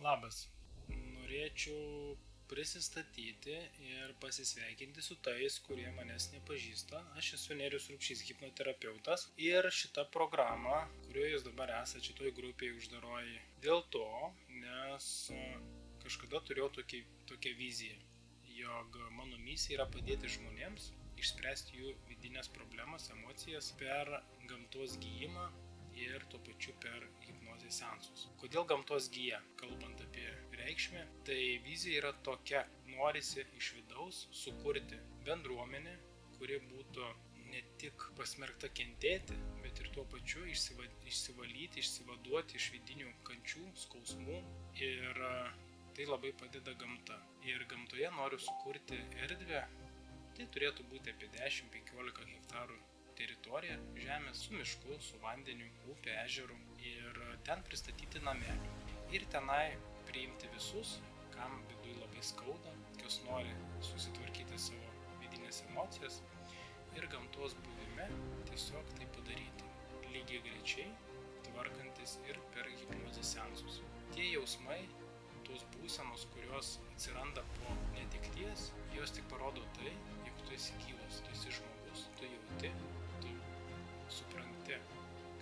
Labas. Norėčiau prisistatyti ir pasisveikinti su tais, kurie manęs nepažįsta. Aš esu Nerijus Rupšys, hipnoterapeutas. Ir šitą programą, kurioje jūs dabar esate šitoj grupėje uždaroji, dėl to, nes kažkada turėjau tokią viziją, jog mano misija yra padėti žmonėms išspręsti jų vidinės problemas, emocijas per gamtos gijimą ir tuo pačiu per hipnozės seansus. Kodėl gamtos gija? Kalbant apie reikšmę, tai vizija yra tokia: norisi iš vidaus sukurti bendruomenę, kuri būtų ne tik pasmerkta kentėti, bet ir tuo pačiu išsivalyti, išsivaduoti iš vidinių kančių, skausmų, ir tai labai padeda gamta. Ir gamtoje noriu sukurti erdvę, tai turėtų būti apie 10-15 hektarų teritoriją žemės su mišku, su vandeniu, upė, ežeru, ir ten pristatyti namelį. Ir tenai priimti visus, kam viduje labai skauda, kas nori susitvarkyti savo vidinės emocijas, ir gamtos buvime tiesiog tai padaryti. Lygiai grečiai, tvarkantis ir per hipnozės seansus. Tie jausmai, tos būsenos, kurios atsiranda po netekties, jos tik parodo tai, jog tu esi gyvas, tu esi žmogus, tu jauti, tu supranti,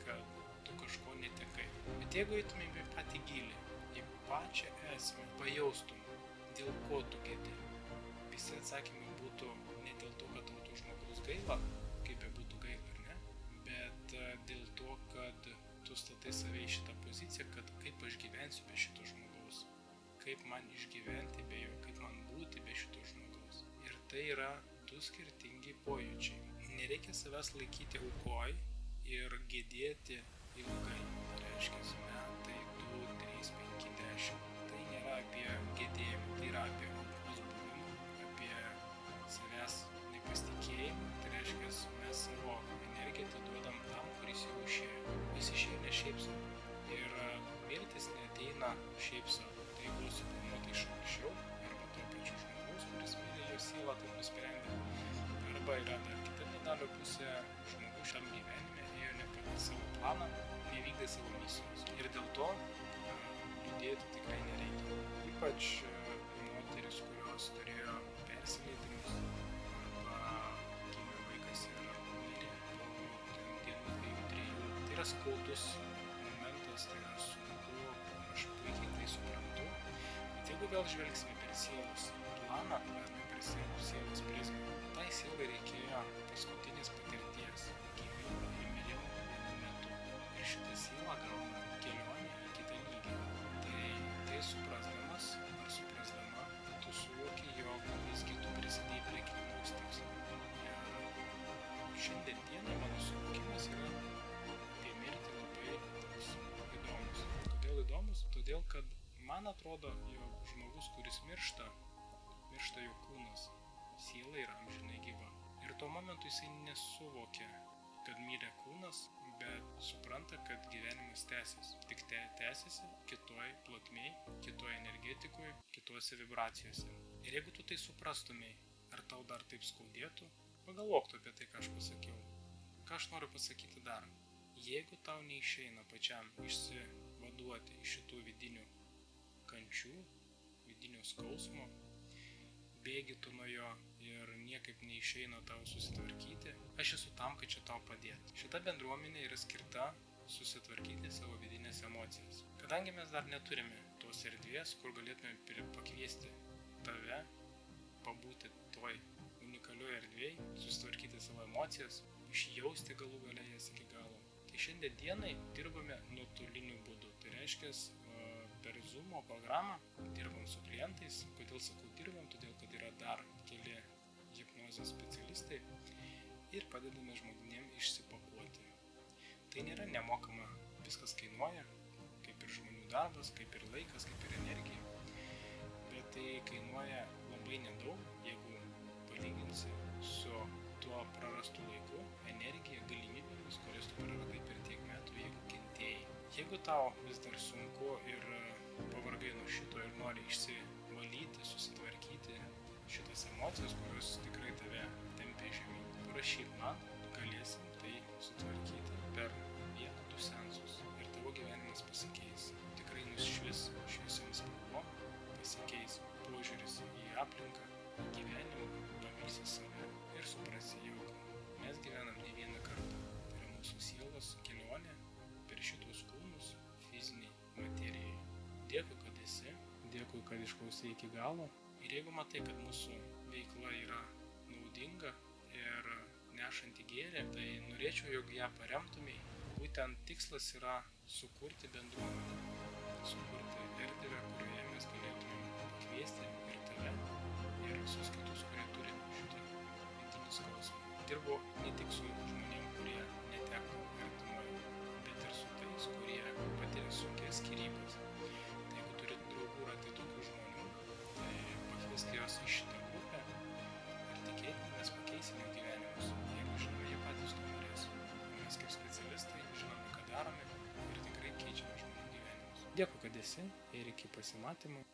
kad tu kažko netekai. Bet jeigu eitumėm į patį gilį, į pačią esmę, pajaustum, dėl ko tu gedi, visi atsakymai būtų ne dėl to, kad tau to žmogaus gaila, kaip būtų gaila ar ne, bet dėl to, kad tu statai save į šitą poziciją, kad kaip aš gyvensiu be šito žmogaus, kaip man išgyventi be jo, kaip man būti be šito žmogaus. Ir tai yra du skirtingi pojūčiai. Nereikia savęs laikyti aukoj ir gedėti ilgai. Tai reiškia metai, 2, 3, 5, 10. Tai nėra apie gedėjimą, tai yra apie aukos buvimą, apie savęs nepasitikėjimą. Tai reiškia, mes savo energiją atiduodam tam, kuris jau išėjo. Jis išėjo ne šiaip sau. Ir mirtis neateina šiaip sau. Tai buvo suplanuota iš anksčiau, arba to pačiu žmogaus, kuris mirė, jo siela taip nusprendė. Arba yra dar kita medalio pusė, žmogus šiam gyvenime ėjo ne pagal savo planą, nevykdė savo misijos. Ir dėl to liūdėti tikrai nereikia. Ypač moteris, kurios turėjo persileidimus, arba gimė vaikas ir mirė po dienų 2-3. Tai yra skaudus momentas, tai yra sunku, aš puikiai tai suprantu. Bet jeigu vėl žvelgsime per sielos planą, per sielos prizmę, tai sielai reikėjo paskutinės patirties, gimimo ir mirimo metu. Ir šitą sielą gauna kelionę į kitą lygį. Tai suprasdamas ar suprasdama, tu suvoki, jog visgi tu prisidėjai prie knygos tikslo. Ir šiandien dienai mano suvokimas yra apie mirtį labai įdomus. Kodėl įdomus? Todėl, kad man atrodo, jog žmogus, kuris miršta jo kūnas, siela yra amžinai gyva. Ir tuo momentu jisai nesuvokia, kad mirė kūnas, bet supranta, kad gyvenimas tęsiasi. Tik tęsiasi kitoj plotmėj, kitoj energetikoje, kitose vibracijose. Ir jeigu tu tai suprastumei, ar tau dar taip skaudėtų, pagalvok tu apie tai, ką aš pasakiau. Ką aš noriu pasakyti dar? Jeigu tau neišeina pačiam išsivaduoti iš šitų vidinių kančių, vidinio skausmo, bėgi tu nuo jo ir niekaip neišeina tau susitvarkyti, aš esu tam, kad čia tau padėti. Šita bendruomenė yra skirta susitvarkyti savo vidinės emocijas. Kadangi mes dar neturime tos erdvės, kur galėtume pakviesti tave, pabūti toj unikalioj erdvėj, susitvarkyti savo emocijas, išjausti galų gale jas iki galo. Tai šiandien dienai dirbame nuotoliniu būdu. Tai reiškia, per Zoom programą dirbam su klientais. Kodėl sakau dirbam? Todėl, kad yra dar keli hipnozės specialistai ir padedame žmonėm išsipakuoti. Tai nėra nemokama, viskas kainuoja, kaip ir žmonių darbas, kaip ir laikas, kaip ir energija. Bet tai kainuoja labai nedaug, jeigu palyginsi su tuo prarastu laiku, energija, galimybėmis, kurias tu praradai per tiek metų, jeigu kentėjai. Jeigu tau vis dar sunku ir pavargai nuo šito ir nori išsivalyti, susitvarkyti šitas emocijas, kurios tikrai tave tempia žemyn, parašyk man, galėsim tai sutvarkyti per 1-2 seansus ir tavo gyvenimas pasikeis. Tikrai nušvis šviesiomis spalvomis. kad išklausai iki galo. Ir jeigu matai, kad mūsų veikla yra naudinga ir nešanti gėrį, tai norėčiau, jog ją paremtumei. Būtent tikslas yra sukurti bendruomenę, sukurti erdvę, kurioje mes galėtumėm pakviesti ir tave, ir visus kitus, kurie turi šitą vidinį skausmą. Dirbu ne tik su žmonėm, kurie neteko artimojo, bet ir su tais, kurie patiria sunkias skyrybas. Tai jeigu turit draugų rate tokių žmonių, tai pakviesti juos į šitą grupę ir tikėtina, mes pakeisime gyvenimus, jeigu žinome, jie patys to norės. Mes kaip specialistai žinome, ką darome ir tikrai keičiame žmonių gyvenimus. Dėkui, kad esi ir iki pasimatymų.